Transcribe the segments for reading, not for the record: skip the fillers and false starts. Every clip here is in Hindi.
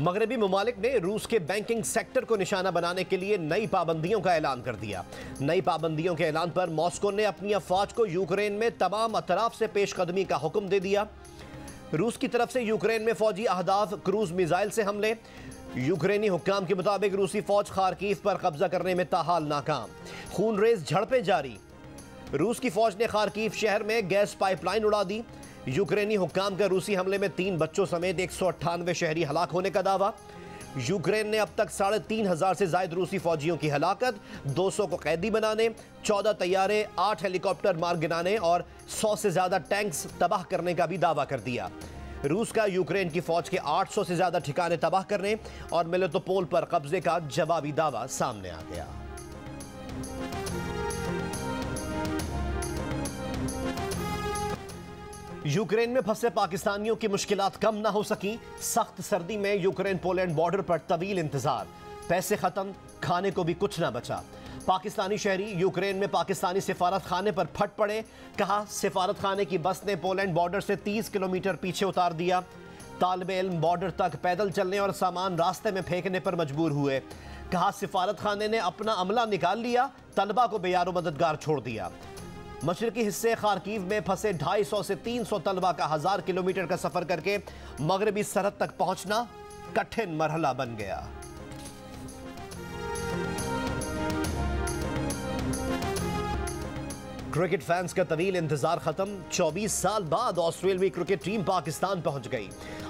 मगरबी ममालिक ने रूस के बैंकिंग सेक्टर को निशाना बनाने के लिए नई पाबंदियों का ऐलान कर दिया। नई पाबंदियों के ऐलान पर मॉस्को ने अपनी अफवाज को यूक्रेन में तमाम अतराफ से पेशकदमी का हुक्म दे दिया। रूस की तरफ से यूक्रेन में फौजी अहदाफ, क्रूज मिसाइल से हमले। यूक्रेनी हुक्काम के मुताबिक रूसी फौज खार्कीव पर कब्जा करने में ताहाल नाकाम। खूनरेज झड़पें जारी। रूस की फौज ने खार्कीव शहर में गैस पाइपलाइन उड़ा दी। यूक्रेनी हुक्काम का रूसी हमले में 3 बच्चों समेत 198 शहरी हलाक होने का दावा। यूक्रेन ने अब तक 3,500 से ज्यादा रूसी फौजियों की हलाकत, 200 को कैदी बनाने, 14 तैयारे, 8 हेलीकॉप्टर मार गिराने और 100 से ज्यादा टैंक्स तबाह करने का भी दावा कर दिया। रूस का यूक्रेन की फौज के 800 से ज्यादा ठिकाने तबाह करने और मेलिटोपोल पर कब्जे का जवाबी दावा सामने आ गया। यूक्रेन में फंसे पाकिस्तानियों की मुश्किलात कम ना हो सकी। सख्त सर्दी में यूक्रेन पोलैंड बॉर्डर पर तवील इंतजार, पैसे खत्म, खाने को भी कुछ ना बचा। पाकिस्तानी शहरी यूक्रेन में पाकिस्तानी सिफारत खाने पर फट पड़े। कहा, सिफारत खाने की बस ने पोलैंड बॉर्डर से 30 किलोमीटर पीछे उतार दिया। तालिब इल्म बॉर्डर तक पैदल चलने और सामान रास्ते में फेंकने पर मजबूर हुए। कहा, सिफारत खाने ने अपना अमला निकाल लिया, तलबा को बेयारो मददगार छोड़ दिया। मशरकी हिस्से खार्कीव में फंसे 250 से 300 तलबा का 1000 किलोमीटर का सफर करके मगरबी सरहद तक पहुंचना कठिन मरहला बन गया। क्रिकेट फैंस का तवील इंतजार खत्म। 24 साल बाद ऑस्ट्रेलियाई क्रिकेट टीम पाकिस्तान पहुंच गई।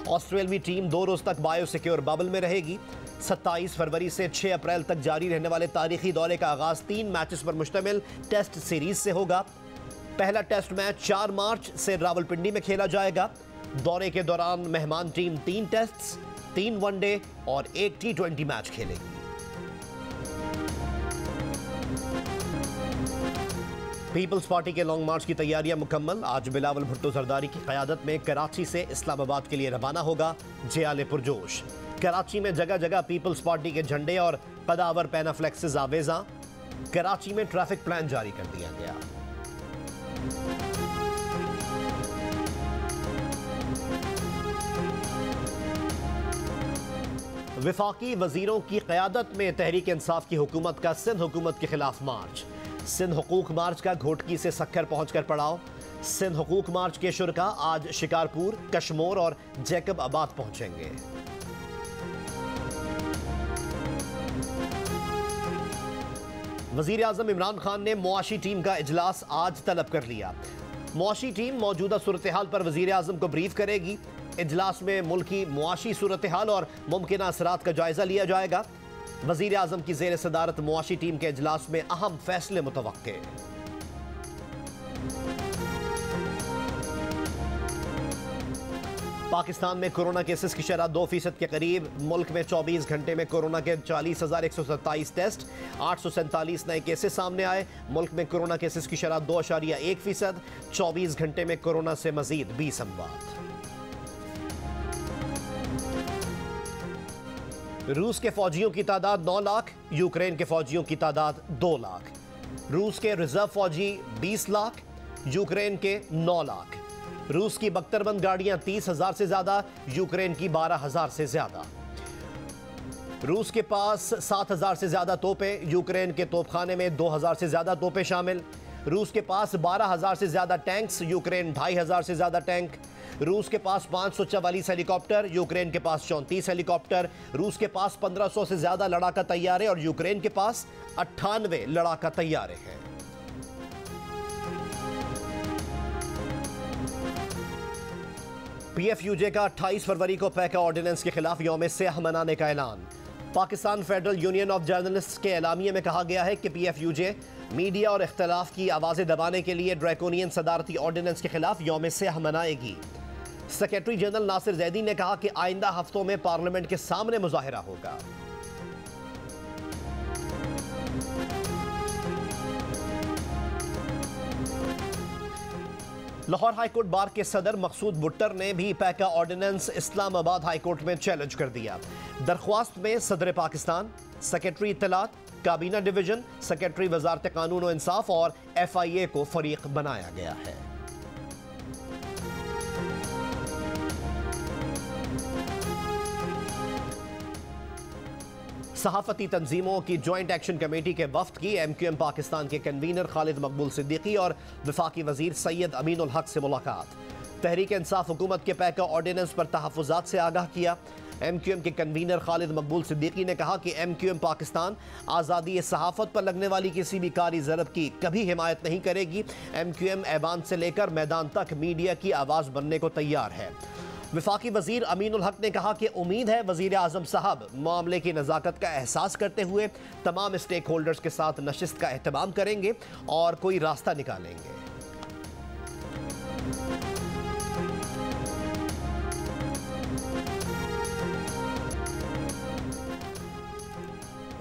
ऑस्ट्रेलियाई टीम 2 रोज तक बायोसिक्योर बबल में रहेगी। 27 फरवरी से 6 अप्रैल तक जारी रहने वाले तारीखी दौरे का आगाज 3 मैचेस पर मुश्तमिल टेस्ट सीरीज से होगा। पहला टेस्ट मैच 4 मार्च से रावलपिंडी में खेला जाएगा। दौरे के दौरान मेहमान टीम 3 टेस्ट, 3 वनडे और 1 T20 मैच खेलेगी। पीपल्स पार्टी के लॉन्ग मार्च की तैयारियां मुकम्मल। आज बिलावल भुट्टो जरदारी की क़यादत में कराची से इस्लामाबाद के लिए रवाना होगा जियाले पुरजोश। कराची में जगह जगह पीपल्स पार्टी के झंडे और कदावर पैनाफ्लेक्सेस आवेजा। कराची में ट्रैफिक प्लान जारी कर दिया गया। विफाकी वजीरों की क़यादत में तहरीक इंसाफ की हुकूमत का सिंध हुकूमत के खिलाफ मार्च। सिंध हुकूक मार्च का घोटकी से सक्खर पहुंचकर पड़ाव। सिंध हुकूक मार्च के शुरका आज शिकारपुर, कशमोर और जैकब आबाद पहुंचेंगे। वजीर आज़म इमरान खान ने मुआशी टीम का इजलास आज तलब कर लिया। मुआशी टीम मौजूदा सूरत हाल पर वजीर आज़म को ब्रीफ करेगी। इजलास में मुल्की मुआशी सूरत हाल और मुमकिन असरात का जायजा लिया जाएगा। वजीर आज़म की ज़ेर सदारत मुआशी टीम के इजलास में अहम फैसले मुतवक्के। पाकिस्तान में कोरोना केसेस की शरह 2% के करीब। मुल्क में 24 घंटे में कोरोना के 40,127 टेस्ट, 847 नए केसेस सामने आए। मुल्क में कोरोना केसेस की शरह 2.1%। 24 घंटे में कोरोना से मजीद 20 अमवात। रूस के फौजियों की तादाद 9 लाख, यूक्रेन के फौजियों की तादाद 2 लाख। रूस के रिजर्व फौजी 20 लाख, यूक्रेन के 9 लाख। रूस की बख्तरबंद गाड़ियां 30,000 से ज्यादा, यूक्रेन की 12,000 से ज्यादा। रूस के पास 7,000 से ज्यादा तोपें, यूक्रेन के तोपखाने में 2,000 से ज्यादा तोपें शामिल। रूस के पास 12,000 से ज्यादा टैंक्स, यूक्रेन 2,500 से ज्यादा टैंक। रूस के पास 544 हेलीकॉप्टर, यूक्रेन के पास 34 हेलीकॉप्टर। रूस के पास 1500 से ज्यादा लड़ाका तैयारे और यूक्रेन के पास 98 लड़ाका तैयारे हैं। PFUJ का 28 फरवरी को पैका ऑर्डिनेंस के खिलाफ यौम स्याह मनाने का ऐलान। Pakistan federal union of journalist के एलामिये में कहा गया है कि PFUJ मीडिया और इख्तलाफ की आवाज़ें दबाने के लिए ड्रैकोनियन सदारती ऑर्डिनेंस के खिलाफ यौम स्याह मनाएगी। सेक्रेटरी जनरल नासिर जैदी ने कहा कि आइंदा हफ्तों में पार्लियामेंट के सामने मुजाहिरा होगा। लाहौर हाईकोर्ट बार के सदर मकसूद बुट्टर ने भी पैका ऑर्डिनेंस इस्लामाबाद हाईकोर्ट में चैलेंज कर दिया। दरख्वास्त में सदर पाकिस्तान, सेक्रेटरी इत्तलात, काबीना डिवीजन, सेक्रेटरी वजारत कानून और इंसाफ और FIA को फरीक बनाया गया है। सहाफती तंजीमों की ज्वाइंट एक्शन कमेटी के वफ्द की MQM पाकिस्तान के कन्वीनर खालिद मकबूल सिद्दीकी और वफाकी वजीर सैयद अमीनुल हक से मुलाकात। तहरीक इंसाफ हुकूमत के पैका ऑर्डिनेंस पर तहफ़्फ़ुज़ात से आगाह किया। MQM के कन्वीनर खालिद मकबूल सिद्दीकी ने कहा कि MQM पाकिस्तान आज़ादी सहाफ़त पर लगने वाली किसी भी कारी ज़रब की कभी हिमायत नहीं करेगी। MQM ऐवान से लेकर मैदान तक मीडिया की आवाज़ बनने को तैयार है। वफाकी वजीर अमीनुल हक ने कहा कि उम्मीद है वजीर आज़म साहब मामले की नज़ाकत का एहसास करते हुए तमाम स्टेक होल्डर्स के साथ नशिस्त का एहतमाम करेंगे और कोई रास्ता निकालेंगे।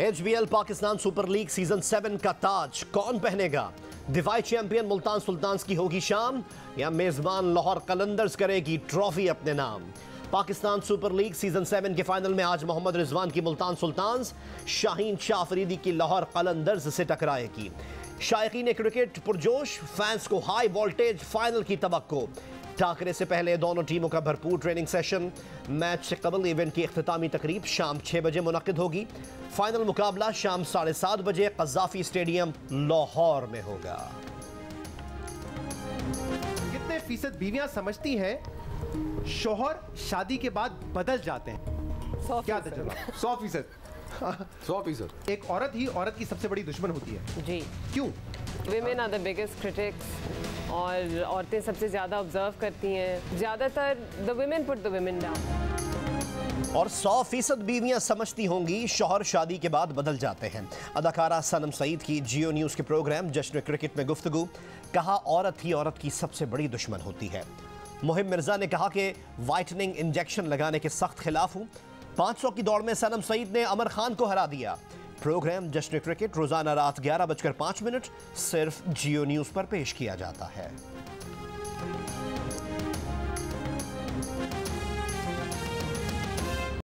HBL Pakistan super league season 7 का ताज कौन पहनेगा? दिफाई चैंपियन मुल्तान सुल्तान्स की होगी शाम या मेजबान लाहौर कलंदर्स करेगी ट्रॉफी अपने नाम? पाकिस्तान सुपर लीग सीजन 7 के फाइनल में आज मोहम्मद रिजवान की मुल्तान सुल्तान्स शाहीन शाह फरीदी की लाहौर कलंदर्स से टकराएगी। शायकीन क्रिकेट पुरजोश, फैंस को हाई वोल्टेज फाइनल की तवक्को। टाकरे से पहले दोनों टीमों का भरपूर ट्रेनिंग सेशन। मैच से कबल इवेंट की इख्तितामी तकरीब शाम 6 बजे मुनक्किद होगी। फाइनल मुकाबला शाम 7:30 बजे कज़ाफी स्टेडियम लाहौर में होगा। कितने फीसद बीवियां समझती हैं शौहर शादी के बाद बदल जाते हैं? 100%। क्या तजुर्बा? 100%। 100%। एक औरत ही औरत की सबसे बड़ी दुश्मन होती है। जी, क्यों? Women are the biggest critics और औरतें सबसे ज़्यादा ऑब्जर्व करती हैं। ज़्यादातर the women put the women down. और 100% बीवियां समझती होंगी शौहर शादी के बाद बदल जाते हैं। अदाकारा सनम सईद की जियो न्यूज़ के प्रोग्राम जश्न क्रिकेट में गुफ्तगू। कहा औरत ही औरत की सबसे बड़ी दुश्मन होती है। मुहिम मिर्जा ने कहा कि वाइटनिंग इंजेक्शन लगाने के सख्त खिलाफ हूँ। 500 की दौड़ में सनम सईद ने अमर खान को हरा दिया। प्रोग्राम जश्न क्रिकेट रोजाना रात 11:05 सिर्फ जियो न्यूज़ पर पेश किया जाता है।